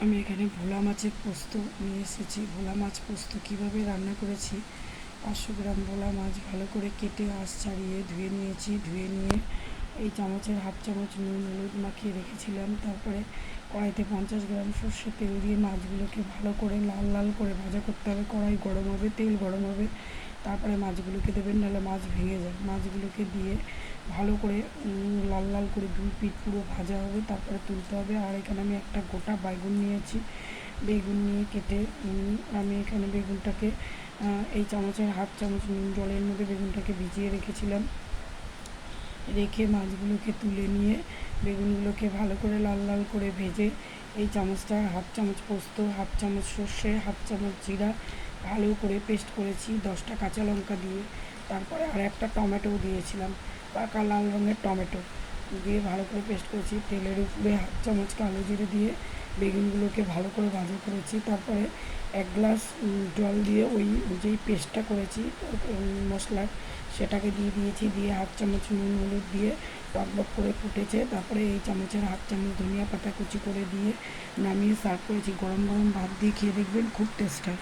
আমি এখানে ভোলা মাছের পোস্ত নিয়ে এসেছি। ভোলা মাছ পোস্ত কীভাবে রান্না করেছি, 500 গ্রাম ভোলা মাছ ভালো করে কেটে আঁশ ছাড়িয়ে ধুয়ে নিয়েছি। ধুয়ে নিয়ে এই চামচের হাফ চামচ নুন হলুদ মাখিয়ে রেখেছিলাম। তারপরে কড়াইতে 50 গ্রাম সর্ষের তেল দিয়ে মাছগুলোকে ভালো করে লাল লাল করে ভাজা করতে হবে। কড়াই গরম হবে, তেল গরম হবে, তারপরে মাছগুলোকে দেবেন, নাহলে মাছ ভেঙে যায়। মাছগুলোকে দিয়ে ভালো করে লাল লাল করে 2 পিঠ পুরো ভাজা হবে, তারপরে তুলতে হবে। আর এখানে আমি একটা গোটা বেগুন নিয়েছি। বেগুন নিয়ে কেটে আমি এখানে বেগুনটাকে এই চামচের হাফ চামচ নুন জলের মধ্যে বেগুনটাকে ভিজিয়ে রেখেছিলাম। রেখে মাছগুলোকে তুলে নিয়ে বেগুনগুলোকে ভালো করে লাল লাল করে ভেজে এই চামচটার হাফ চামচ পোস্ত, হাফ চামচ সর্ষে, হাফ চামচ জিরা ভালো করে পেস্ট করেছি 10টা কাঁচা লঙ্কা দিয়ে। তারপরে আর একটা টমেটোও দিয়েছিলাম, পাকা লাল রঙের টমেটো দিয়ে ভালো করে পেস্ট করেছি। তেলের উপরে হাফ চামচ কালো জিরে দিয়ে বেগুনগুলোকে ভালো করে ভাজা করেছি। তারপরে 1 গ্লাস জল দিয়ে ওই যেই পেস্টটা করেছি মশলার, সেটাকে দিয়ে দিয়েছি। দিয়ে হাফ চামচ নুন হলুদ দিয়ে টকবক করে ফুটেছে। তারপরে এই চামচের হাফ চামচ ধনিয়া পাতা কুচি করে দিয়ে নামিয়ে সার্ভ করেছি। গরম গরম ভাত দিয়ে খেয়ে দেখবেন, খুব টেস্ট হয়।